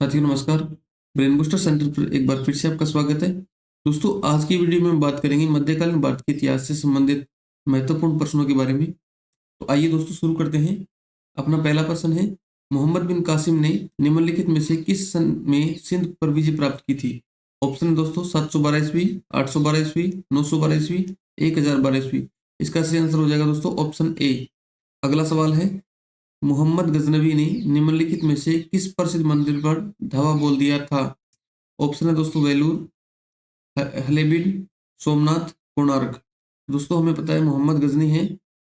साथियों नमस्कार। Brain booster centre पर एक बार फिर से आपका स्वागत है। दोस्तों आज की वीडियो में हम बात करेंगे मध्यकालीन भारत के इतिहास से संबंधित महत्वपूर्ण प्रश्नों के बारे में। तो आइए दोस्तों शुरू करते हैं। अपना पहला प्रश्न है, मोहम्मद बिन कासिम ने निम्नलिखित में से किस सन में सिंध पर विजय प्राप्त की थी? ऑप्शन है दोस्तों 712 ईस्वी, 812 ईस्वी, 912 ईस्वी, 1012 ईस्वी। इसका सही आंसर हो जाएगा दोस्तों ऑप्शन ए। अगला सवाल है, मोहम्मद गजनवी ने निम्नलिखित में से किस प्रसिद्ध मंदिर पर धावा बोल दिया था? ऑप्शन है दोस्तों वेलूर, हलेबीन, सोमनाथ, कोणार्क। दोस्तों हमें पता है मोहम्मद गजनी है,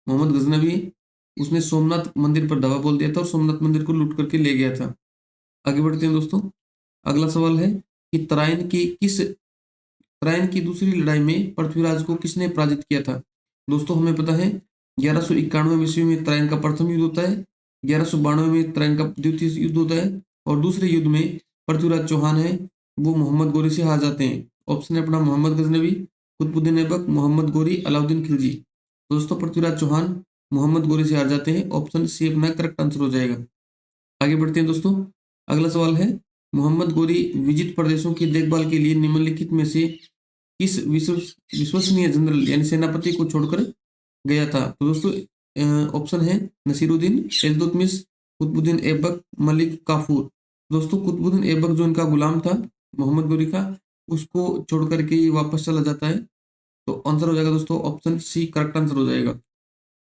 मोहम्मद गजनवी, उसने सोमनाथ मंदिर पर धावा बोल दिया था और सोमनाथ मंदिर को लूट करके ले गया था। आगे बढ़ते हैं दोस्तों। अगला सवाल है कि तराइन की दूसरी लड़ाई में पृथ्वीराज को किसने पराजित किया था? दोस्तों हमें पता है 1191 ईस्वी में तराइन का प्रथम युद्ध होता है, 1192 में तराइन का द्वितीय युद्ध होता है और दूसरे युद्ध में पृथ्वीराज चौहान है वो मोहम्मद गोरी से हार जाते हैं। ऑप्शन है अपना मोहम्मद गजनवी, कुतुबुद्दीन ऐबक, मोहम्मद गोरी, अलाउद्दीन खिलजी। दोस्तों पृथ्वीराज चौहान मोहम्मद गोरी से हार जाते हैं। ऑप्शन सी अपना करेक्ट आंसर हो जाएगा। आगे बढ़ते हैं दोस्तों। अगला सवाल है, मोहम्मद गोरी विजित प्रदेशों की देखभाल के लिए निम्नलिखित में से किस विश्वसनीय जनरल यानी सेनापति को छोड़कर गया था? तो दोस्तों ऑप्शन है नसीरुद्दीन, इल्तुतमिश, कुतुबुद्दीन ऐबक, मलिक काफूर। दोस्तों कुतुबुद्दीन ऐबक जो इनका गुलाम था मोहम्मद गोरी का, उसको छोड़ करके ये वापस चला जाता है। तो आंसर हो जाएगा दोस्तों ऑप्शन सी करेक्ट आंसर हो जाएगा।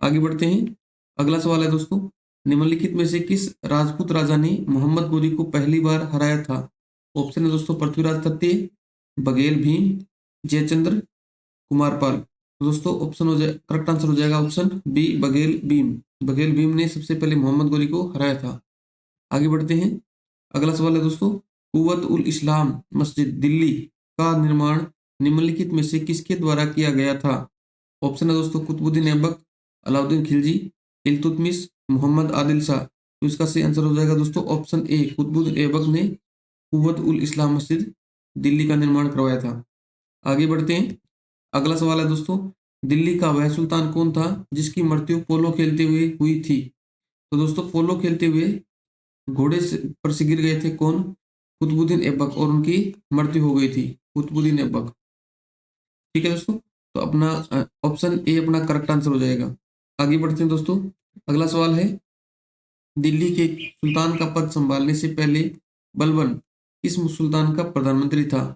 आगे बढ़ते हैं। अगला सवाल है दोस्तों, निम्नलिखित में से किस राजपूत राजा ने मोहम्मद गोरी को पहली बार हराया था? ऑप्शन है दोस्तों पृथ्वीराज तृतीय, बघेल भीम, जयचंद्र, कुमारपाल। तो दोस्तों ऑप्शन हो जाए करेक्ट आंसर हो जाएगा ऑप्शन बी बघेल भीम। बघेल भीम ने सबसे पहले मोहम्मद गोरी को हराया था। आगे बढ़ते हैं। अगला सवाल है दोस्तों, कुव्वत उल इस्लाम मस्जिद दिल्ली का निर्माण निम्नलिखित में से किसके द्वारा किया गया था? ऑप्शन है दोस्तों कुतुबुद्दीन ऐबक, अलाउद्दीन खिलजी, इल्तुतमिश, मोहम्मद आदिल शाह। तो इसका सही आंसर हो जाएगा दोस्तों ऑप्शन ए, कुतुबुद्दीन ऐबक ने कुव्वत उल इस्लाम मस्जिद दिल्ली का निर्माण करवाया था। आगे बढ़ते हैं। अगला सवाल है दोस्तों, दिल्ली का वह सुल्तान कौन था जिसकी मृत्यु पोलो खेलते हुए हुई थी? तो दोस्तों पोलो खेलते हुए पर से गिर गए थे कौन? कुतुबुद्दीन ऐबक, और उनकी मृत्यु हो गई थी कुतुबुद्दीन ऐबक। ठीक है दोस्तों, तो अपना ऑप्शन ए अपना करेक्ट आंसर हो जाएगा। आगे बढ़ते हैं दोस्तों। अगला सवाल है, दिल्ली के सुल्तान का पद संभालने से पहले बलबन किस सुल्तान का प्रधानमंत्री था?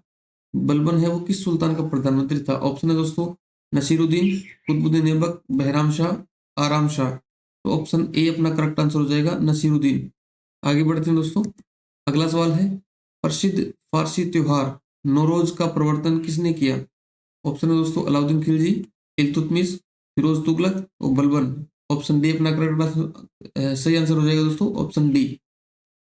बलबन है वो किस सुल्तान का प्रधानमंत्री था? ऑप्शन है दोस्तों नसीरुद्दीन, कुतुबुद्दीन ऐबक, बहराम शाह, आराम शाह। तो ऑप्शन ए अपना करेक्ट आंसर हो जाएगा नसीरुद्दीन। आगे बढ़ते हैं दोस्तों। अगला सवाल है, प्रसिद्ध फारसी त्योहार नौरोज का प्रवर्तन किसने किया? ऑप्शन है दोस्तों अलाउद्दीन खिलजी, इल्तुतमिश, फिरोज तुगलक और बलबन। ऑप्शन डी अपना करेक्ट सही आंसर हो जाएगा दोस्तों ऑप्शन डी।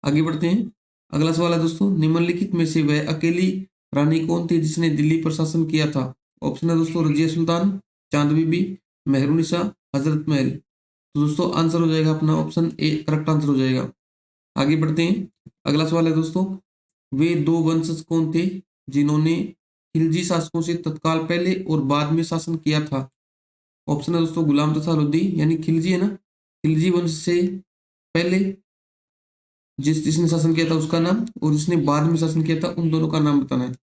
आगे बढ़ते हैं। अगला सवाल है दोस्तों, निम्नलिखित में से वह अकेली रानी कौन थी जिसने दिल्ली पर शासन किया था? ऑप्शन है दोस्तों रजिया सुल्तान, चांद बीबी, मेहरुनिसा, हजरत महल। तो दोस्तों आंसर हो जाएगा अपना ऑप्शन ए करेक्ट आंसर हो जाएगा। आगे बढ़ते हैं। अगला सवाल है दोस्तों, वे दो वंशज कौन थे जिन्होंने खिलजी शासकों से तत्काल पहले और बाद में शासन किया था? ऑप्शन है दोस्तों गुलाम तथा लोधी, यानी खिलजी है ना, खिलजी वंश से पहले जिसने शासन किया था उसका नाम, और जिसने बाद में शासन किया था उन दोनों का नाम बताना है।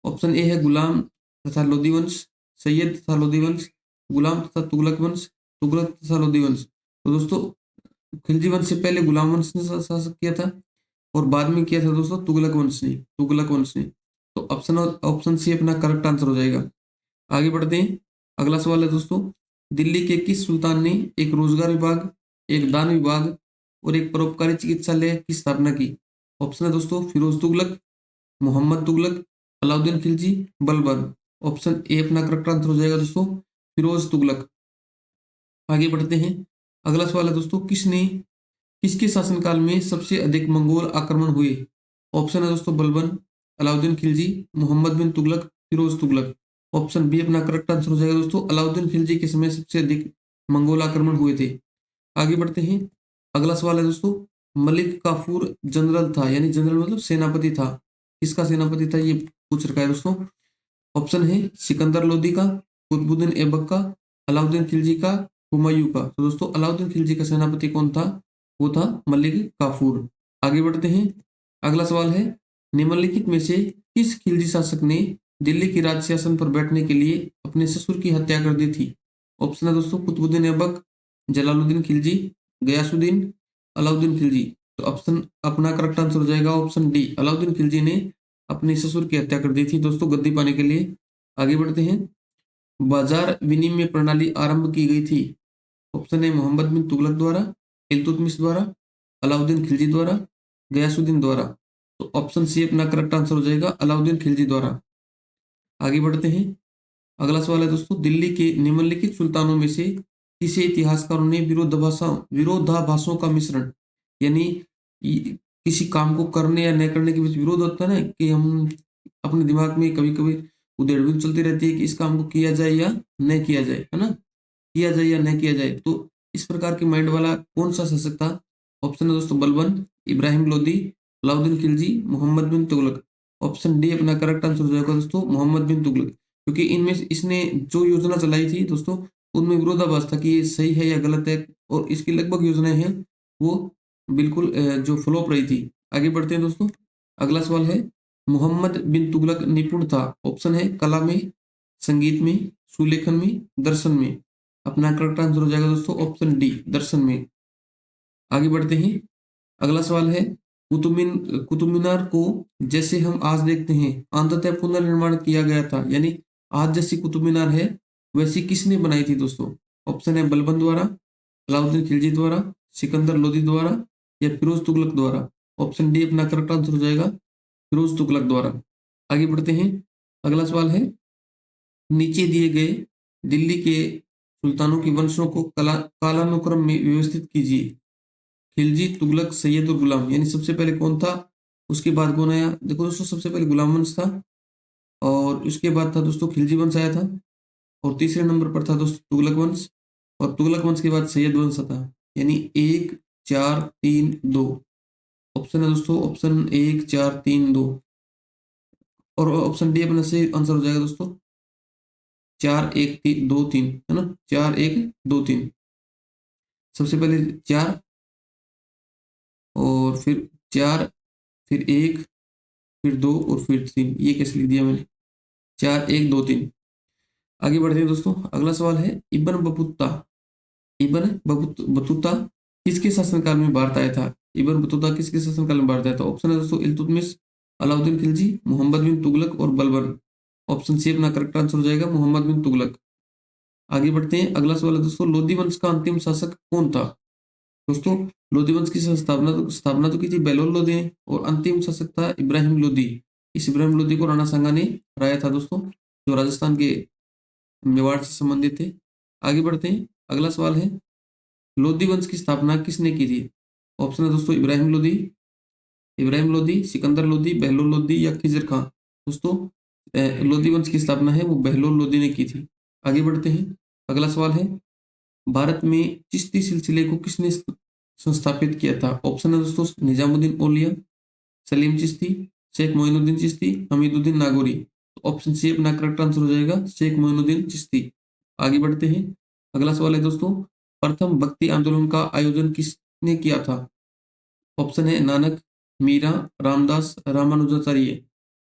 ऑप्शन ए है गुलाम तथा लोधी वंश, सैयद तथा लोधी वंश, गुलाम तथा तुगलक वंश, तुगलक तथा लोधी वंश। तो दोस्तों खिलजी वंश से पहले गुलाम वंश ने शासन किया था और बाद में किया था दोस्तों तुगलक वंश ने। तो ऑप्शन सी अपना करेक्ट आंसर हो जाएगा। आगे बढ़ते हैं। अगला सवाल है दोस्तों, दिल्ली के किस सुल्तान ने एक रोजगार विभाग, एक दान विभाग और एक परोपकारी चिकित्सालय की स्थापना की? ऑप्शन है दोस्तों फिरोज तुगलक, मोहम्मद तुगलक, अलाउद्दीन खिलजी, बलबन। ऑप्शन ए अपना करेक्ट आंसर हो जाएगा दोस्तों फिरोज तुगलक। आगे बढ़ते हैं। अगला सवाल है दोस्तों, किसके शासनकाल में सबसे अधिक मंगोल आक्रमण हुए? ऑप्शन है दोस्तों बलबन, अलाउद्दीन खिलजी, मोहम्मद बिन तुगलक, फिरोज तुगलक। ऑप्शन बी अपना करेक्ट आंसर हो जाएगा दोस्तों अलाउद्दीन खिलजी के समय सबसे अधिक मंगोल आक्रमण हुए थे। आगे बढ़ते हैं। अगला सवाल है दोस्तों, मलिक काफूर जनरल था, यानी जनरल मतलब सेनापति था, किसका सेनापति था ये पूछ रखा है दोस्तों। ऑप्शन है सिकंदर लोदी का, कुतुबुद्दीन ऐबक का, अलाउद्दीन खिलजी का, हुमायूं का। तो दोस्तों अलाउद्दीन खिलजी का सेनापति कौन था? वो था मलिक काफूर। आगे बढ़ते हैं। अगला सवाल है, निम्नलिखित में से किस खिलजी शासक ने दिल्ली की राज सिंहासन पर बैठने के लिए अपने ससुर की हत्या कर दी थी? ऑप्शन है दोस्तों कुतुबुद्दीन ऐबक, जलालुद्दीन खिलजी, गयासुद्दीन, अलाउद्दीन खिलजी। तो ऑप्शन अपना करेक्ट आंसर हो जाएगा ऑप्शन डी, अलाउद्दीन खिलजी ने अपने ससुर की हत्या कर दी थी दोस्तों गद्दी पाने के लिए। आगे बढ़ते हैं, बाजार विनिमय प्रणाली आरंभ की गई थी? ऑप्शन है मोहम्मद बिन तुगलक द्वारा, इल्तुतमिश द्वारा, अलाउद्दीन खिलजी द्वारा, गयासुद्दीन द्वारा। तो ऑप्शन सी अपना करेक्ट आंसर हो जाएगा अलाउद्दीन खिलजी द्वारा। आगे बढ़ते हैं, अगला सवाल है दोस्तों, दिल्ली के निम्नलिखित सुल्तानों में से किसे इतिहासकारों ने विरोधाभासों का मिश्रण, यानी किसी काम को करने या न करने के बीच विरोध होता है ना, कि हम अपने दिमाग में कभी कभी उधेड़-बुन चलती रहती है कि इस काम को किया जाए या न किया जाए, है ना, किया जाए या न किया जाए। तो इस प्रकार की माइंड वाला कौन सा शासक था? ऑप्शन है दोस्तों बलबन, इब्राहिम लोदी, अलाउद्दीन खिलजी, मोहम्मद बिन तुगलक। ऑप्शन डी अपना करेक्ट आंसर हो जाएगा दोस्तों मोहम्मद बिन तुगलक, क्योंकि इनमें से इसने जो योजना चलाई थी दोस्तों, उनमें विरोधाभास था कि ये सही है या गलत है, और इसकी लगभग योजनाएं हैं वो बिल्कुल जो फ्लॉप रही थी। आगे बढ़ते हैं दोस्तों, अगला सवाल है, मोहम्मद बिन तुगलक निपुण था? ऑप्शन है कला में, संगीत में, सुलेखन में, दर्शन में। अपना करेक्ट आंसर हो जाएगा दोस्तों ऑप्शन डी, दर्शन में। आगे बढ़ते हैं, अगला सवाल है, कुतुब मीनार को जैसे हम आज देखते हैं अंततः पुनर्निर्माण किया गया था, यानी आज जैसी कुतुब मीनार है वैसी किसने बनाई थी दोस्तों? ऑप्शन है बलबन द्वारा, अलाउद्दीन खिलजी द्वारा, सिकंदर लोदी द्वारा, या फिरोज तुगलक द्वारा। ऑप्शन डी अपना करेक्ट आंसर हो जाएगा फिरोज तुगलक द्वारा। आगे बढ़ते हैं, अगला सवाल है, नीचे दिए गए दिल्ली के सुल्तानों की वंशों को कालानुक्रम में व्यवस्थित कीजिए। खिलजी, तुगलक, सैयद और गुलाम, यानी सबसे पहले कौन था, उसके बाद कौन आया? देखो दोस्तों, सबसे पहले गुलाम वंश था, और उसके बाद था दोस्तों खिलजी वंश आया था, और तीसरे नंबर पर था दोस्तों तुगलक वंश, और तुगलक वंश के बाद सैयद वंश था। यानी 1 4 3 2 ऑप्शन है दोस्तों, ऑप्शन 1 4 3 2, और ऑप्शन डी अपना सही आंसर हो जाएगा दोस्तों 4 1 2 3, है ना, 4 1 2 3। सबसे पहले 4, और फिर 4, फिर 1, फिर 2, और फिर 3। ये कैसे लिख दिया मैंने, 4 1 2 3। आगे बढ़ते हैं दोस्तों, अगला सवाल है, इब्न बतूता किसके शासनकाल में भारत आया था? इब्न बतूता किसके शासनकाल में भारत आया था? ऑप्शन है दोस्तों इल्तुतमिश, अलाउद्दीन खिलजी, मोहम्मद बिन तुगलक और बलबन। ऑप्शन सी अपना करेक्ट आंसर हो जाएगा मोहम्मद बिन तुगलक। आगे बढ़ते हैं, अगला सवाल है दोस्तों, लोधी वंश का अंतिम शासक कौन था? दोस्तों लोधी वंश की स्थापना तो की थी बहलोल लोधी ने, और अंतिम शासक था इब्राहिम लोधी। इस इब्राहिम लोधी को राणा सांगा ने हराया था दोस्तों, जो राजस्थान के मेवाड़ से संबंधित थे। आगे बढ़ते हैं, अगला सवाल है, लोधी वंश की स्थापना किसने की थी? ऑप्शन है दोस्तों इब्राहिम लोधी, सिकंदर लोधी, बहलोल लोधी, या खिजर खां। दोस्तों लोधी वंश की स्थापना है वो बहलोल लोधी ने की थी। आगे बढ़ते हैं, अगला सवाल है, भारत में चिश्ती सिलसिले को किसने संस्थापित किया था? ऑप्शन है दोस्तों निजामुद्दीन औलिया, सलीम चिश्ती, शेख मोइनुद्दीन चिश्ती, हमीदुद्दीन नागौरी। तो ऑप्शन सी अपना करेक्ट आंसर हो जाएगा शेख मोइनुद्दीन चिश्ती। आगे बढ़ते हैं, अगला सवाल है दोस्तों, प्रथम भक्ति आंदोलन का आयोजन किसने किया था? ऑप्शन है नानक, मीरा, रामदास, रामानुजाचार्य।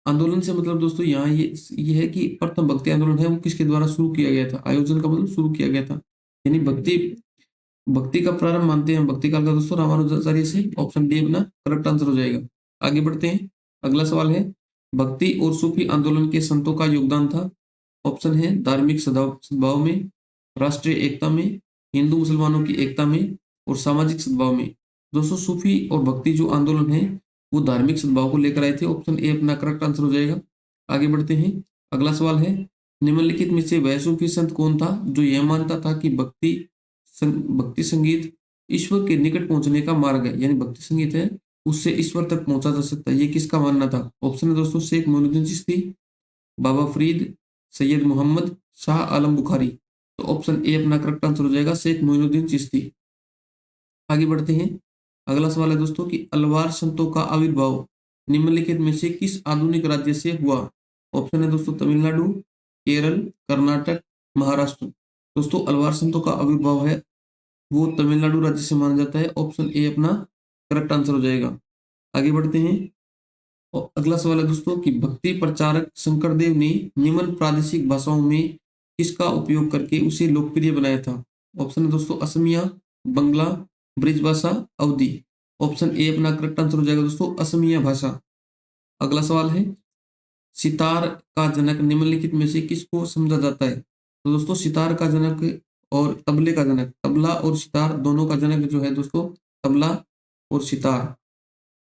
आंदोलन से मतलब दोस्तों यहाँ ये है कि प्रथम भक्ति आंदोलन है वो किसके द्वारा शुरू किया गया था? आयोजन का मतलब शुरू किया गया था, यानी भक्ति भक्ति का प्रारंभ मानते हैं भक्ति काल का दोस्तों रामानुजाचार्य से। ऑप्शन डी अपना करेक्ट आंसर हो जाएगा। आगे बढ़ते हैं, अगला सवाल है, भक्ति और सूफी आंदोलन के संतों का योगदान था? ऑप्शन है धार्मिक सद्भाव में, राष्ट्रीय एकता में, हिंदू मुसलमानों की एकता में, और सामाजिक सद्भाव में। दोस्तों सूफी और भक्ति जो आंदोलन है वो धार्मिक सद्भाव को लेकर आए थे। ऑप्शन ए अपना करेक्ट आंसर हो जाएगा। आगे बढ़ते हैं, अगला सवाल है, निम्नलिखित में से वह सूफी संत कौन था जो यह मानता था कि भक्ति संगीत ईश्वर के निकट पहुंचने का मार्ग है, यानी भक्ति संगीत है उससे ईश्वर तक पहुंचा जा सकता है, ये किसका मानना था? ऑप्शन है दोस्तों शेख मोइनुद्दीन चिश्ती, बाबा फरीद, सैयद मोहम्मद, शाह आलम बुखारी। तो ऑप्शन ए अपना करेक्ट आंसर हो जाएगा शेख मोइनुद्दीन चिश्ती। आगे बढ़ते हैं, अगला सवाल है दोस्तों कि अलवार संतों का आविर्भाव निम्नलिखित में से किस आधुनिक राज्य से हुआ? ऑप्शन है दोस्तों तमिलनाडु, केरल, कर्नाटक, महाराष्ट्र। दोस्तों अलवार संतों का आविर्भाव है वो तमिलनाडु राज्य से माना जाता है। ऑप्शन ए अपना करेक्ट आंसर हो जाएगा। आगे बढ़ते हैं, और अगला सवाल है दोस्तों कि भक्ति प्रचारक शंकरदेव ने निम्न प्रादेशिक भाषाओं में किसका उपयोग करके उसे लोकप्रिय बनाया था? ऑप्शन है दोस्तों असमिया, बंगला, ब्रिजभाषा, अवधी। ऑप्शन ए अपना करेक्ट आंसर हो जाएगा दोस्तों असमिया भाषा। अगला सवाल है सितार का जनक निम्नलिखित में से किसको समझा जाता है? तो दोस्तों सितार का जनक और तबले का जनक, तबला और सितार दोनों का जनक जो है दोस्तों, तबला और सितार,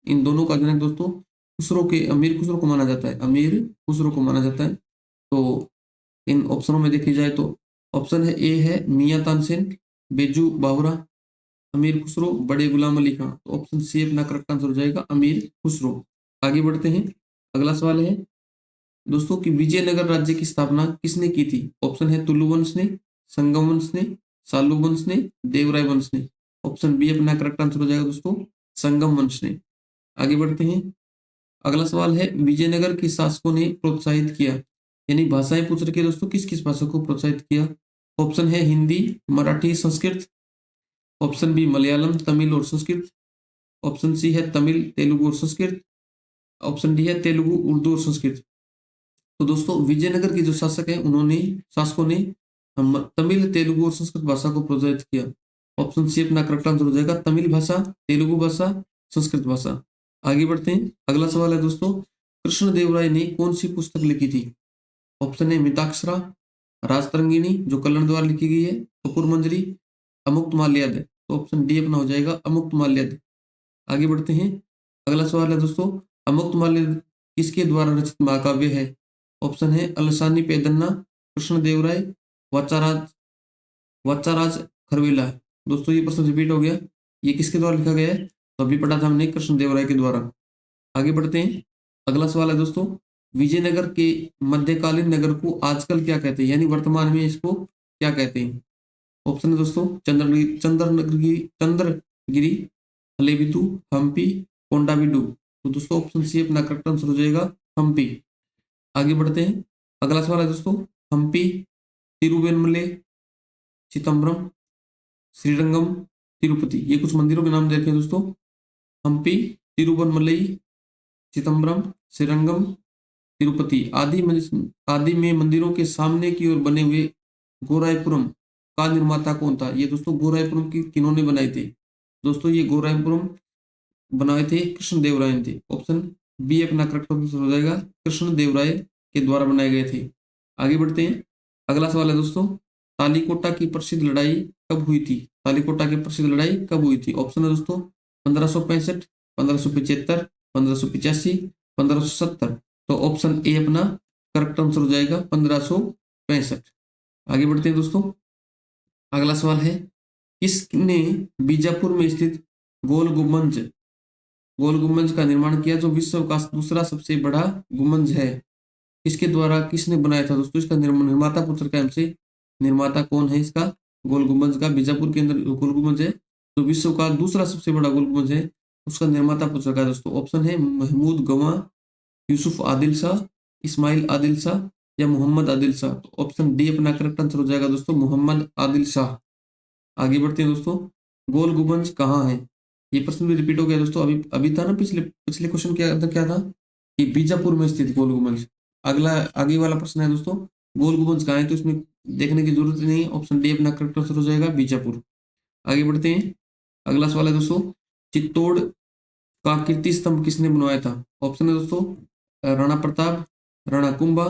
इन दोनों का जनक दोस्तों खुसरो के अमीर खुसरो को माना जाता है, अमीर खुसरो को माना जाता है। तो इन ऑप्शनों में देखी जाए तो ऑप्शन है ए है मियां तानसेन, बेजू बावरा, अमीर खुसरो, बड़े गुलाम अली खां। तो ऑप्शन सी अपना करेक्ट आंसर हो जाएगा अमीर खुसरो। आगे बढ़ते हैं। अगला सवाल है दोस्तों कि विजयनगर राज्य की स्थापना किसने की थी? ऑप्शन है तुलु वंश ने, संगम वंश ने, सालू वंश ने, देवराय वंश ने। ऑप्शन बी अपना करेक्ट आंसर हो जाएगा दोस्तों संगम वंश ने। आगे बढ़ते हैं। अगला सवाल है विजयनगर के शासकों ने प्रोत्साहित किया, यानी भाषाएं पूछ रखी है दोस्तों, किस किस भाषा को प्रोत्साहित किया? ऑप्शन है हिंदी, मराठी, संस्कृत। ऑप्शन बी मलयालम, तमिल और संस्कृत। ऑप्शन सी है तमिल, तेलुगु और संस्कृत। ऑप्शन डी है तेलुगु, उर्दू और संस्कृत। तो दोस्तों विजयनगर के जो शासक हैं उन्होंने शासकों ने तमिल, तेलुगु और संस्कृत भाषा को प्रोत्साहित किया। ऑप्शन सी अपना करेक्ट आंसर हो जाएगा तमिल भाषा, तेलुगु भाषा, संस्कृत भाषा। आगे बढ़ते हैं। अगला सवाल है दोस्तों कृष्णदेवराय ने कौन सी पुस्तक लिखी थी? ऑप्शन ए मिताक्षरा, राजतरंगिणी जो कल्याण द्वारा लिखी गई है, कपूर मंजरी, अमुक्त माल्याद। तो ऑप्शन डी अपना हो जाएगा अमुक्त माल्याद। आगे बढ़ते हैं। अगला सवाल है दोस्तों अमुक्त माल्याद किसके द्वारा रचित महाकाव्य है? ऑप्शन है अलसानी पेदन्ना, कृष्णदेवराय, वाचाराज वाचाराज खरवेला। दोस्तों ये प्रश्न रिपीट हो गया, ये किसके द्वारा लिखा गया है? तो अभी पढ़ा था हमने कृष्णदेवराय के द्वारा। आगे बढ़ते हैं। अगला सवाल है दोस्तों विजयनगर के मध्यकालीन नगर को आजकल क्या कहते हैं, यानी वर्तमान में इसको क्या कहते हैं? ऑप्शन है दोस्तों चंद्रगिरी, चंद्रगिरी, हलेबिदु, हम्पी, कोंडाबिडु। तो दोस्तों ऑप्शन सी अपना करेक्ट आंसर हो जाएगा हम्पी। आगे बढ़ते हैं। अगला सवाल है दोस्तों हम्पी, तिरुवेन्मले, चिदम्बरम, श्रीरंगम, तिरुपति, ये कुछ मंदिरों के नाम देखे हैं दोस्तों। हम्पी, तिरुवन्मलई, चिदम्बरम, श्रीरंगम, तिरुपति आदि में मंदिरों के सामने की ओर बने हुए गोरायपुरम का निर्माता कौन था? ये दोस्तों गोरायपुरम की किन्होंने बनाए थे? दोस्तों ये गोरायपुरम बनाए थे कृष्णदेवराय ने थे। ऑप्शन बी अपना करेक्ट आंसर हो जाएगा कृष्णदेवराय के द्वारा बनाए गए थे। आगे बढ़ते हैं। अगला सवाल है दोस्तों तालीकोटा की प्रसिद्ध लड़ाई कब हुई थी? तालीकोटा की प्रसिद्ध लड़ाई कब हुई थी? ऑप्शन है दोस्तों 1565, 1575, 1585, 1570। तो ऑप्शन ए अपना करेक्ट आंसर हो जाएगा 1565। आगे बढ़ते हैं दोस्तों। अगला सवाल है किसने बीजापुर में स्थित गोल गुम्बज का निर्माण किया, जो विश्व का दूसरा सबसे बड़ा गुम्बज है? इसके द्वारा किसने बनाया था दोस्तों? इसका निर्माता पूछ रखा है हमसे, निर्माता कौन है इसका गोल गुम्बज का? बीजापुर के अंदर गोल गुम्बज है, तो विश्व का दूसरा सबसे बड़ा गोल गुम्बज है, उसका निर्माता पूछ रखा है दोस्तों। ऑप्शन है महमूद गवा, यूसुफ आदिल शाह, इस्माइल आदिल शाह या मोहम्मद आदिल शाह। तो ऑप्शन डी अपना करेक्ट आंसर हो जाएगा दोस्तों मोहम्मद आदिल शाह। आगे बढ़ते हैं दोस्तों गोल गुम्बज कहाँ है? ये प्रश्न भी रिपीट हो गया दोस्तों, अभी अभी था ना, पिछले पिछले क्वेश्चन क्या था कि बीजापुर में स्थित गोल गुम्बज। अगला आगे वाला प्रश्न है दोस्तों गोल गुम्बज कहाँ है, तो इसमें देखने की जरूरत नहीं है, ऑप्शन डी अपना करेक्ट आंसर हो जाएगा बीजापुर। आगे बढ़ते हैं। अगला सवाल है दोस्तों चित्तौड़ का कीर्ति स्तंभ किसने बनवाया था? ऑप्शन है दोस्तों राणा प्रताप, राणा कुंभा,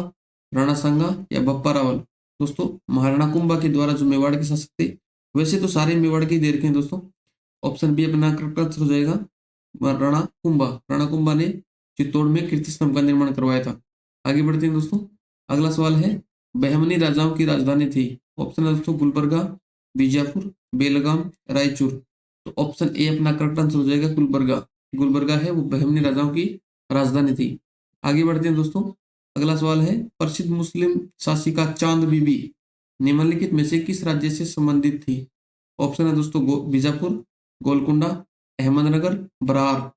राणा सांगा या बप्पा रावल। दोस्तों महाराणा कुंभा के द्वारा जो मेवाड़ के शासक थे, वैसे तो सारे मेवाड़ के दे रखे हैं दोस्तों, ऑप्शन बी अपना करेक्ट आंसर हो जाएगा राणा कुंभा ने चित्तौड़ में कीर्ति स्तंभ का निर्माण करवाया था। आगे बढ़ते हैं दोस्तों। अगला सवाल है बहमनी राजाओं की राजधानी थी? ऑप्शन है दोस्तों गुलबर्गा, बीजापुर, बेलगाम, रायचूर। तो ऑप्शन ए अपना करेक्ट आंसर हो जाएगा गुलबर्गा। गुलबर्गा है वो बहमनी राजाओं की राजधानी थी। आगे बढ़ते हैं दोस्तों। अगला सवाल है प्रसिद्ध मुस्लिम शासिका चांद बीबी निम्नलिखित में से किस राज्य से संबंधित थी? ऑप्शन है दोस्तों बीजापुर, गोलकुंडा, अहमदनगर, बरार।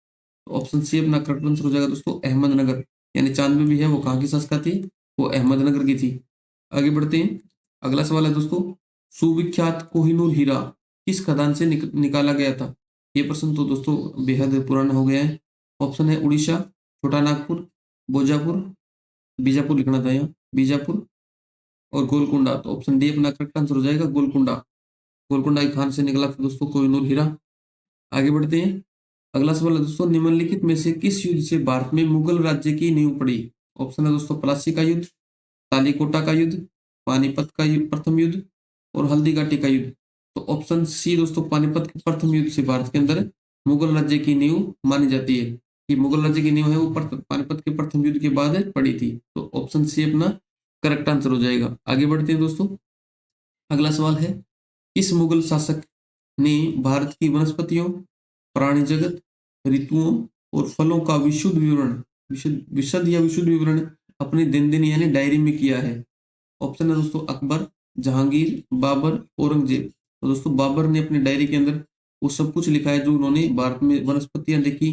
ऑप्शन सी अपना करेक्ट आंसर हो जाएगा दोस्तों अहमदनगर, यानी चांद बीबी है वो कहाँ की शासिका थी? वो अहमदनगर की थी। आगे बढ़ते हैं। अगला सवाल है दोस्तों सुविख्यात कोहिनूर हीरा किस खदान से निकाला गया था? ये प्रश्न तो दोस्तों बेहद पुराना हो गया है। ऑप्शन है उड़ीसा, छोटा नागपुर, बोजापुर, बीजापुर लिखना था यहाँ, बीजापुर और गोलकुंडा। तो ऑप्शन डी अपना करेक्ट आंसर हो जाएगा, गोलकुंडा। गोलकुंडा की खान से निकला था दोस्तों कोहिनूर हीरा। आगे बढ़ते हैं। अगला सवाल है दोस्तों, निम्नलिखित में से किस युद्ध से भारत में मुगल राज्य की नींव पड़ी? ऑप्शन है दोस्तों, प्लासी का युद्ध, तालीकोटा का युद्ध, पानीपत का युद्ध प्रथम युद्ध और हल्दी घाटी का युद्ध। तो ऑप्शन सी दोस्तों, पानीपत के प्रथम युद्ध से भारत के अंदर मुगल राज्य की नींव मानी जाती है कि मुगल राज्य की नींव है वो पानीपत के प्रथम युद्ध के बाद पड़ी थी। तो ऑप्शन सी अपना करेक्ट आंसर हो जाएगा। आगे बढ़ते हैं दोस्तों। अगला सवाल है, किस मुगल शासक ने भारत की वनस्पतियों, प्राणी जगत, ऋतुओं और फलों का विशुद्ध विवरण, विशद या विशुद्ध विवरण अपनी दिन यानी डायरी में किया है? ऑप्शन है दोस्तों, अकबर, जहांगीर, बाबर, औरंगजेब। तो दोस्तों बाबर ने अपनी डायरी के अंदर वो सब कुछ लिखा है जो उन्होंने भारत में वनस्पतियां देखी,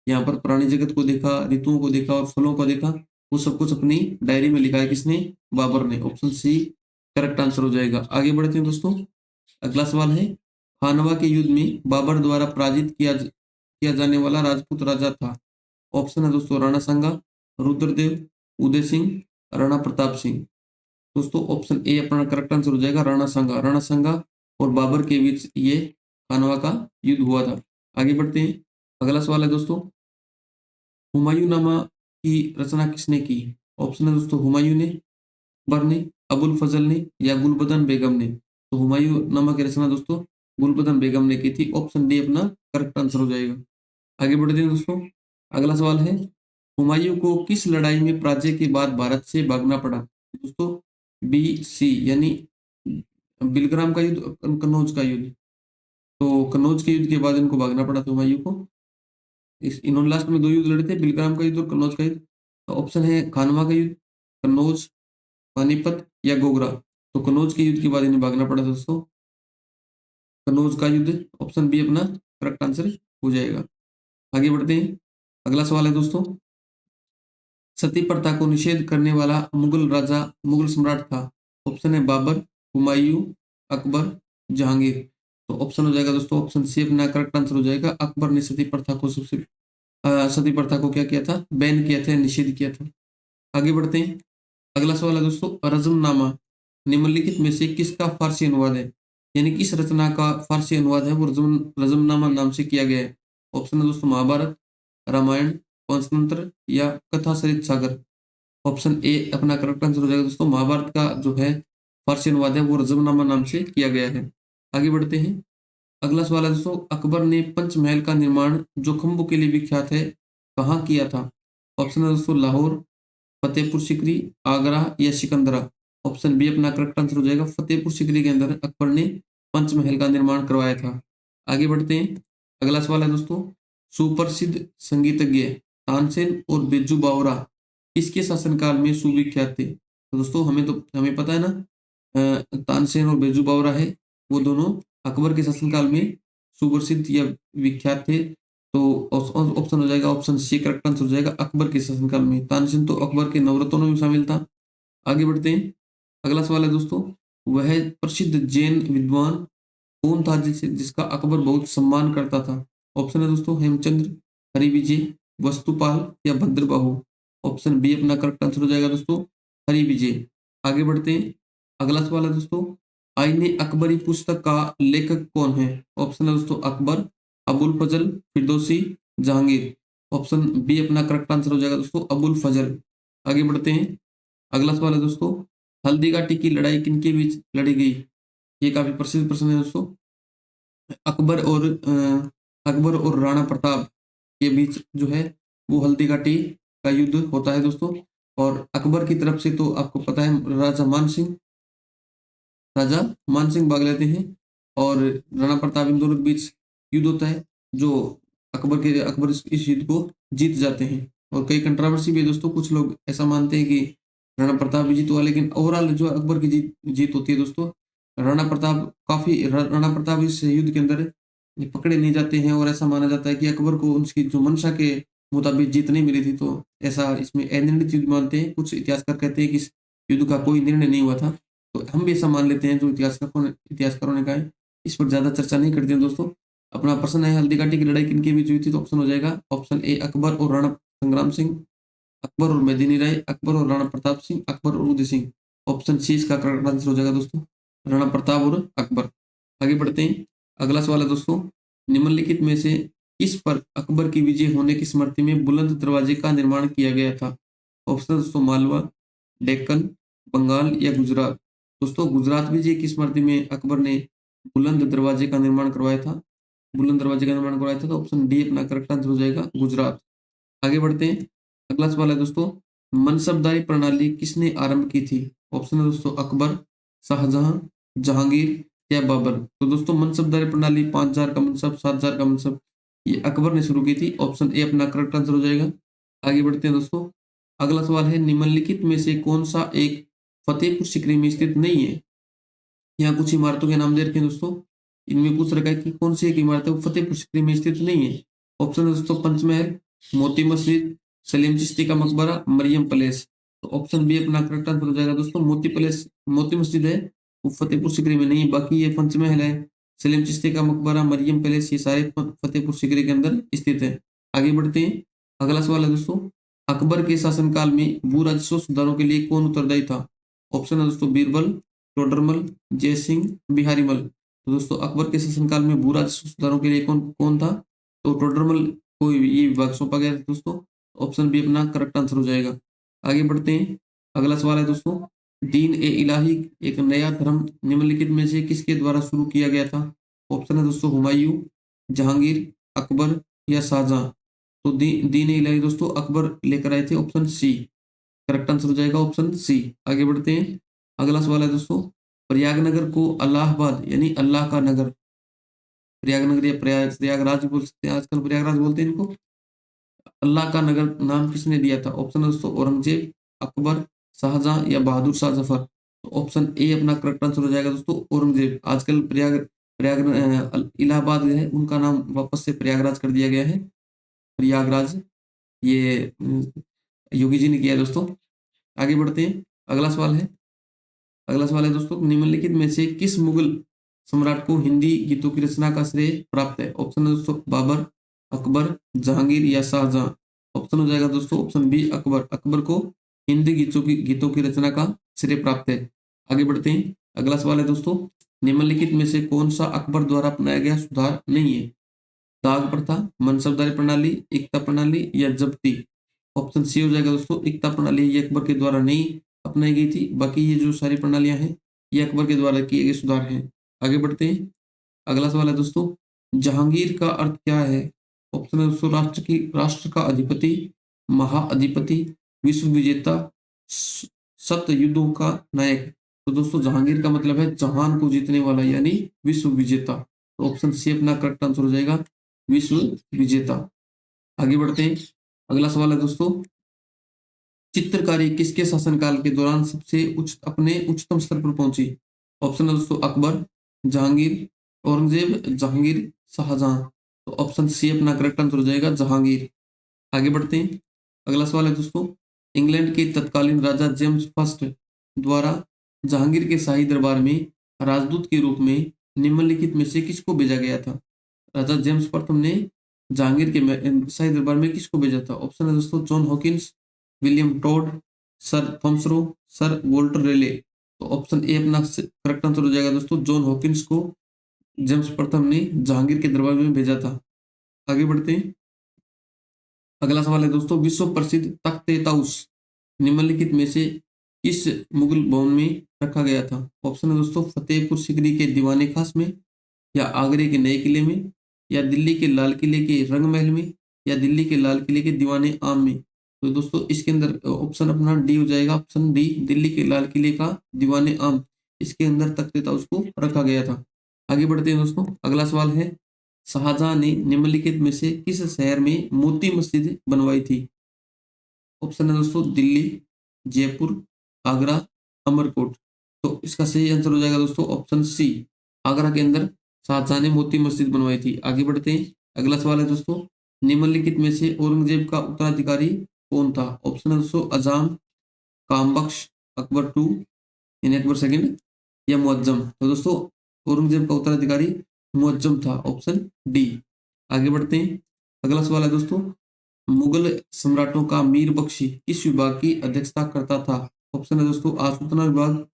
यहाँ पर प्राणी जगत को देखा, ऋतुओं को देखा और फलों को देखा, वो सब कुछ अपनी डायरी में लिखा है। किसने? बाबर ने। ऑप्शन सी करेक्ट आंसर हो जाएगा। आगे बढ़ते हैं दोस्तों। अगला सवाल है, खानवा के युद्ध में बाबर द्वारा पराजित किया जाने वाला राजपूत राजा था? ऑप्शन है दोस्तों, राणा सांगा, रुद्रदेव, उदय सिंह, राणा प्रताप सिंह। दोस्तों ऑप्शन ए अपना करेक्ट आंसर हो जाएगा, राणा सांगा। राणा सांगा और बाबर के बीच ये खानवा का युद्ध हुआ था। आगे बढ़ते हैं। अगला सवाल है दोस्तों, हुमायूंनामा की रचना किसने की? ऑप्शन है दोस्तों, हुमायूं ने, अकबर ने, अबुल फजल ने या गुलबदन बेगम ने। तो हुमायूंनामा की रचना दोस्तों गुलबदन बेगम ने की थी। ऑप्शन डी अपना करेक्ट आंसर हो जाएगा। आगे बढ़ते हैं दोस्तों। अगला सवाल है, हुमायूं को किस लड़ाई में पराजय के बाद भारत से भागना पड़ा? दोस्तों बी सी यानी बिलग्राम का युद्ध, कन्नौज का युद्ध। तो कन्नौज के युद्ध के बाद इनको भागना पड़ा था हुमायूं को। इन्होंने लास्ट में दो युद्ध लड़े थे, बिलग्राम का युद्ध और कन्नौज का युद्ध। तो ऑप्शन है खानवा का युद्ध, कन्नौज, पानीपत या गोगरा। तो कन्नौज के युद्ध के बाद इन्हें भागना पड़ा था दोस्तों, कन्नौज का युद्ध। ऑप्शन बी अपना करेक्ट आंसर हो जाएगा। आगे बढ़ते हैं। अगला सवाल है दोस्तों, सती प्रथा को निषेध करने वाला मुगल राजा, मुगल सम्राट था? ऑप्शन है बाबर, हुमायूं, अकबर, जहांगीर। तो ऑप्शन हो जाएगा दोस्तों, ऑप्शन सी अपना करेक्ट आंसर हो जाएगा। अकबर ने सती प्रथा को सती प्रथा को क्या किया था? बैन किया था, निषेध किया था। आगे बढ़ते हैं। अगला सवाल है दोस्तों, रजमनामा निम्नलिखित में से किसका फारसी अनुवाद है? यानी किस रचना का फारसी अनुवाद है वो रजमनामा नाम से किया गया है? ऑप्शन है दोस्तों, महाभारत, रामायण, पंचतंत्र या कथा सरित सागर। ऑप्शन ए अपना करेक्ट आंसर हो जाएगा दोस्तों, महाभारत का जो है फारसी अनुवाद है वो रजमनामा नाम से किया गया है। आगे बढ़ते हैं। अगला सवाल है दोस्तों, अकबर ने पंचमहल का निर्माण जो खंभों के लिए विख्यात है कहाँ किया था? ऑप्शन है दोस्तों, लाहौर, फतेहपुर सिकरी, आगरा या सिकंदरा। ऑप्शन बी अपना करेक्ट आंसर हो जाएगा, फतेहपुर सिकरी के अंदर अकबर ने पंचमहल का निर्माण करवाया था। आगे बढ़ते हैं। अगला सवाल है दोस्तों, सुप्रसिद्ध संगीतज्ञ तानसेन और बिरजू बावरा किसके शासनकाल में सुविख्यात थे? तो दोस्तों हमें पता है ना, तानसेन और बिरजू बावरा है, वो दोनों अकबर के शासनकाल में सुप्रसिद्ध या विख्यात थे। तो ऑप्शन हो जाएगा, ऑप्शन सी करेक्ट आंसर हो जाएगा, अकबर के शासनकाल में। तानसेन तो अकबर के नवरत्नों में शामिल था। आगे बढ़ते हैं। अगला सवाल है दोस्तों, वह प्रसिद्ध जैन विद्वान कौन था जिसका अकबर बहुत सम्मान करता था? ऑप्शन है दोस्तों, हेमचंद्र, हरिविजय, वस्तुपाल या भद्रबाहु। ऑप्शन बी अपना करेक्ट आंसर हो जाएगा दोस्तों, हरिविजय। आगे बढ़ते हैं। अगला सवाल है दोस्तों, आईने अकबरी पुस्तक का लेखक कौन है? ऑप्शन है दोस्तों, अकबर, अबुल फजल, फिरदौसी, जहांगीर। ऑप्शन बी अपना करेक्ट आंसर हो जाएगा दोस्तों, अबुल फजल। आगे बढ़ते हैं। अगला सवाल है दोस्तों, हल्दी घाटी की लड़ाई किनके बीच लड़ी गई? ये काफी प्रसिद्ध प्रश्न है दोस्तों। अकबर और राणा प्रताप के बीच जो है वो हल्दी घाटी का युद्ध होता है दोस्तों। और अकबर की तरफ से तो आपको पता है राजा मान सिंह भाग लेते हैं और राणा प्रताप, इन दोनों के बीच युद्ध होता है जो अकबर इस युद्ध को जीत जाते हैं। और कई कंट्रोवर्सी भी है दोस्तों, कुछ लोग ऐसा मानते हैं कि राणा प्रताप भी जीत हुआ, लेकिन ओवरऑल जो अकबर की जीत होती है दोस्तों। राणा प्रताप इस युद्ध के अंदर पकड़े नहीं जाते हैं और ऐसा माना जाता है कि अकबर को उसकी जो मंशा के मुताबिक जीत नहीं मिली थी। तो ऐसा इसमें अनिर्णित युद्ध मानते हैं। कुछ इतिहासकार कहते हैं कि इस युद्ध का कोई निर्णय नहीं हुआ था। तो हम भी ऐसा मान लेते हैं जो इतिहासकारों ने कहा है। इस पर ज्यादा चर्चा नहीं करते हैं दोस्तों। अपना प्रश्न है, हल्दी घाटी की लड़ाई किनके बीच हुई थी? तो ऑप्शन हो जाएगा, ऑप्शन ए अकबर और संग्राम सिंह, अकबर और मेदिनी राय, अकबर और राणा प्रताप सिंह, अकबर और उदय सिंह। ऑप्शन सी इसका करेक्ट आंसर हो जाएगा दोस्तों, राणा प्रताप और अकबर। आगे बढ़ते हैं, अगला सवाल है दोस्तों, निम्नलिखित में से किस पर अकबर की विजय होने की स्मृति में बुलंद दरवाजे का निर्माण किया गया था? ऑप्शन दोस्तों मालवा, डेक्कन, बंगाल या गुजरात। दोस्तों गुजरात विजय की स्मृति में अकबर ने बुलंद दरवाजे का निर्माण करवाया था, बुलंद दरवाजे का निर्माण करवाया था, तो ऑप्शन डी अपना करेक्ट आंसर हो जाएगा, गुजरात। आगे बढ़ते हैं, अगला सवाल है दोस्तों, मनसबदारी प्रणाली किसने आरंभ की थी? ऑप्शन है दोस्तों अकबर, शाहजहां, जहांगीर या बाबर। तो दोस्तों मनसबदारी प्रणाली 5000 का मनसब, 7000 का मनसब, ये अकबर ने शुरू की थी। ऑप्शन ए अपना करेक्ट आंसर हो जाएगा। आगे बढ़ते हैं दोस्तों, अगला सवाल है, निम्नलिखित में से कौन सा एक फतेहपुर सीकरी में स्थित नहीं है? यहाँ कुछ इमारतों के नाम दे रखे हैं दोस्तों, इनमें पूछ रखा है कि कौन सी एक इमारत है वो फतेहपुर सीकरी में स्थित नहीं है। ऑप्शन है दोस्तों पंचमहल, मोती मस्जिद, सलीम चिश्ती का मकबरा, मरियम पैलेस। तो ऑप्शन बी अपना करेक्ट आंसर हो जाएगा दोस्तों, मोती पैलेस, मोती मस्जिद है वो फतेहपुर सीकरी में नहीं, बाकी ये पंचमहल है, सलीम चिश्ती का मकबरा, मरियम पैलेस, ये सारे फतेहपुर सीकरी के अंदर स्थित है। आगे बढ़ते हैं, अगला सवाल है दोस्तों, अकबर के शासनकाल में भू राजस्व सुधारों के लिए कौन उत्तरदायी था? ऑप्शन है दोस्तों बीरबल, टोडरमल, जयसिंह, बिहारीमल। तो दोस्तों अकबर के शासनकाल में भू राजस्व सुधारों के लिए कौन कौन था? तो टोडरमल को ये विभाग सौंपा गया था दोस्तों। ऑप्शन बी अपना करेक्ट आंसर हो जाएगा। आगे बढ़ते हैं, अगला सवाल है दोस्तों, दीन ए इलाही एक नया धर्म निम्नलिखित में से किसके द्वारा शुरू किया गया था? ऑप्शन है दोस्तों हुमायूं, जहांगीर, अकबर या शाहजहां। तो दीन ए इलाही दोस्तों अकबर लेकर आए थे, ऑप्शन सी करेक्ट आंसर हो जाएगा, ऑप्शन सी। आगे बढ़ते हैं, अगला सवाल है दोस्तों, प्रयागनगर को अलाहाबाद यानी अल्लाह का नगर, प्रयागनगर या प्रयागराज भी बोल सकते हैं, आजकल प्रयागराज बोलते हैं इनको, अल्लाह का नगर नाम किसने दिया था? ऑप्शन है दोस्तों औरंगजेब, अकबर, शाहजहां या बहादुर शाह जफर। तो ऑप्शन ए अपना करेक्ट आंसर हो जाएगा दोस्तों, औरंगजेब। आजकल प्रयाग प्रयाग इलाहाबाद है उनका नाम वापस से प्रयागराज कर दिया गया है, प्रयागराज, ये योगी जी ने किया है दोस्तों। आगे बढ़ते हैं, अगला सवाल है, अगला सवाल है दोस्तों, निम्नलिखित में से किस मुगल सम्राट को हिंदी गीतों की रचना का श्रेय प्राप्त है? ऑप्शन है दोस्तों बाबर, अकबर, जहांगीर या शाहजहां। ऑप्शन हो जाएगा दोस्तों ऑप्शन बी अकबर, अकबर को हिंदी गीतों की रचना का श्रेय प्राप्त है। आगे बढ़ते हैं, अगला सवाल है दोस्तों, निम्नलिखित में से कौन सा अकबर द्वारा अपनाया गया सुधार नहीं है? दाग प्रथा, मनसबदारी प्रणाली, एकता प्रणाली या जब्ती। ऑप्शन सी हो जाएगा दोस्तों एकता प्रणाली, ये अकबर के द्वारा नहीं अपनाई गई थी, बाकी ये जो सारी प्रणालियां हैं ये अकबर के द्वारा किए गए सुधार हैं। आगे बढ़ते हैं, अगला सवाल है दोस्तों, जहांगीर का अर्थ क्या है? ऑप्शन है दोस्तों राष्ट्र का अधिपति, महाअधिपति, विश्व विजेता, सत्य युद्धों का नायक। तो दोस्तों जहांगीर का मतलब है जहान को जीतने वाला यानी विश्व विजेता। तो ऑप्शन सी अपना करेक्ट आंसर हो जाएगा, विश्व विजेता। आगे बढ़ते हैं, अगला सवाल है दोस्तों, चित्रकारी किसके शासनकाल के दौरान सबसे अपने उच्चतम स्तर पर पहुंची? ऑप्शन है दोस्तों अकबर, जहांगीर, औरंगजेब, जहांगीर, शाहजहां। तो ऑप्शन सी अपना करेक्ट आंसर हो जाएगा, जहांगीर। आगे बढ़ते हैं, अगला सवाल है दोस्तों, इंग्लैंड के तत्कालीन राजा जेम्स फर्स्ट द्वारा जहांगीर के शाही दरबार में राजदूत के रूप में निम्नलिखित में से किसको भेजा गया था? राजा जेम्स प्रथम ने जहांगीर के शाही दरबार में किसको भेजा था? ऑप्शन है दोस्तों John Hawkins, William Todd, sir Thomas Roe, sir Walter Raleigh. तो ऑप्शन ए अपना करेक्ट आंसर हो जाएगा दोस्तों, जॉन हॉकिंस को जेम्स प्रथम ने जहांगीर के दरबार में भेजा था। आगे बढ़ते हैं, अगला सवाल है दोस्तों, विश्व प्रसिद्ध तख्त ए ताउस निम्नलिखित में से किस मुगल भवन में रखा गया था? ऑप्शन है दोस्तों फतेहपुर सीकरी के दीवाने खास में, या आगरे के नए किले में, या दिल्ली के लाल किले के रंग महल में, या दिल्ली के लाल किले के दीवाने आम में। तो दोस्तों इसके अंदर ऑप्शन अपना डी हो जाएगा, ऑप्शन डी दिल्ली के लाल किले का दीवाने आम, इसके अंदर तख्त ताउस को रखा गया था। आगे बढ़ते हैं दोस्तों, अगला सवाल है, शाहजहां ने निम्नलिखित में से किस शहर में मोती मस्जिद बनवाई थी? ऑप्शन है दोस्तों दिल्ली, जयपुर, आगरा, अमरकोट। तो इसका सही आंसर हो जाएगा दोस्तों ऑप्शन सी, आगरा के अंदर शाहजहां ने मोती मस्जिद बनवाई थी। आगे बढ़ते हैं, अगला सवाल है दोस्तों, निम्नलिखित में से औरंगजेब का उत्तराधिकारी कौन था? ऑप्शन है दोस्तों अजाम, कामबख्श, अकबर टू यानी अकबर सेकंड, या मुअज्जम। तो दोस्तों औरंगजेब का उत्तराधिकारी मुअज्जम था, ऑप्शन डी। आगे बढ़ते हैं, अगला सवाल है दोस्तों, मुगल सम्राटों का मीर बख्शी किस विभाग की अध्यक्षता करता था? ऑप्शन है दोस्तों आसूचना विभाग,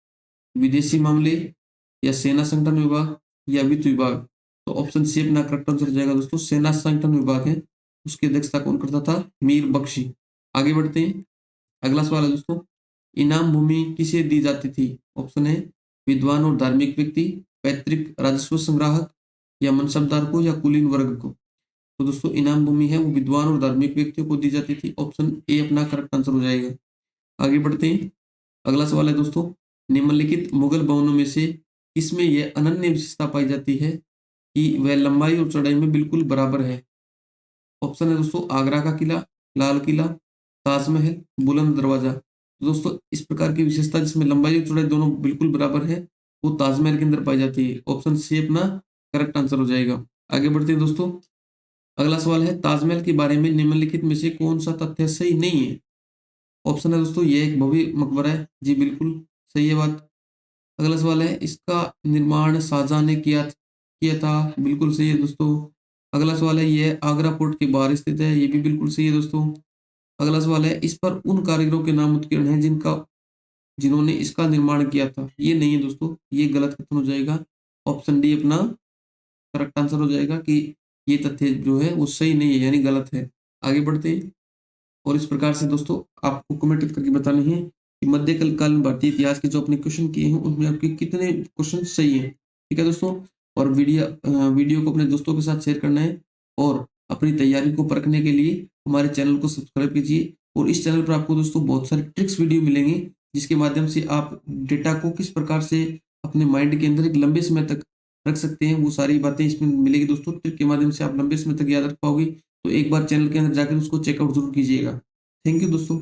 विदेशी मामले, या सेना संगठन विभाग, या वित्त विभाग। तो ऑप्शन सी अपना करेक्ट आंसर हो जाएगा दोस्तों, सेना संगठन विभाग है, उसकी अध्यक्षता कौन करता था? मीर बख्शी। आगे बढ़ते हैं, अगला सवाल है दोस्तों, इनाम भूमि किसे दी जाती थी? ऑप्शन है विद्वान और धार्मिक व्यक्ति, पैतृक राजस्व संग्राहक, या मनसबदार को, या कुलीन वर्ग को। तो दोस्तों इनाम भूमि है वो विद्वान और धार्मिक व्यक्तियों को दी जाती थी, ऑप्शन ए अपना करेक्ट आंसर हो जाएगा। आगे बढ़ते हैं, अगला सवाल है दोस्तों, निम्नलिखित मुगल भवनों में से किसमें यह अनन्य विशेषता पाई जाती है कि वह लंबाई और चौड़ाई में बिल्कुल बराबर है? ऑप्शन है दोस्तों आगरा का किला, लाल किला, ताजमहल, बुलंद दरवाजा। तो दोस्तों इस प्रकार की विशेषता जिसमें लंबाई और चौड़ाई दोनों बिल्कुल बराबर है वो ताजमहल के अंदर पाई जाती है, ऑप्शन सी अपना करेक्ट आंसर हो जाएगा। आगे बढ़ते हैं दोस्तों, अगला सवाल है ताजमहल के बारे में निम्नलिखित में से कौन सा तथ्य सही नहीं है? ऑप्शन है दोस्तों ये एक भव्य मकबरा है, जी बिल्कुल सही है बात। अगला सवाल है इसका निर्माण शाहजहां ने किया था, बिल्कुल सही है दोस्तों। अगला सवाल है यह आगरा फोर्ट के बाहर स्थित है, ये भी बिल्कुल सही है दोस्तों। अगला सवाल है इस पर उन कारीगरों के नाम उत्कीर्ण हैं जिन्होंने इसका निर्माण किया था, ये नहीं है दोस्तों, ये गलत कथन हो जाएगा, ऑप्शन डी अपना करेक्ट आंसर हो जाएगा कि ये तथ्य जो है वो सही नहीं है यानी गलत है। आगे बढ़ते हैं, और इस प्रकार से दोस्तों आपको कमेंट करके बताना है कि मध्यकालीन भारतीय इतिहास के जो अपने क्वेश्चन किए हैं उनमें आपके कितने क्वेश्चन सही हैं। ठीक है दोस्तों, और वीडियो को अपने दोस्तों के साथ शेयर करना है, और अपनी तैयारी को परखने के लिए हमारे चैनल को सब्सक्राइब कीजिए। और इस चैनल पर आपको दोस्तों बहुत सारे ट्रिक्स वीडियो मिलेंगे जिसके माध्यम से आप डेटा को किस प्रकार से अपने माइंड के अंदर एक लंबे समय तक रख सकते हैं, वो सारी बातें इसमें मिलेगी दोस्तों। ट्रिक के माध्यम से आप लंबे समय तक याद रख पाओगे। तो एक बार चैनल के अंदर जाकर उसको चेकआउट जरूर कीजिएगा। थैंक यू दोस्तों।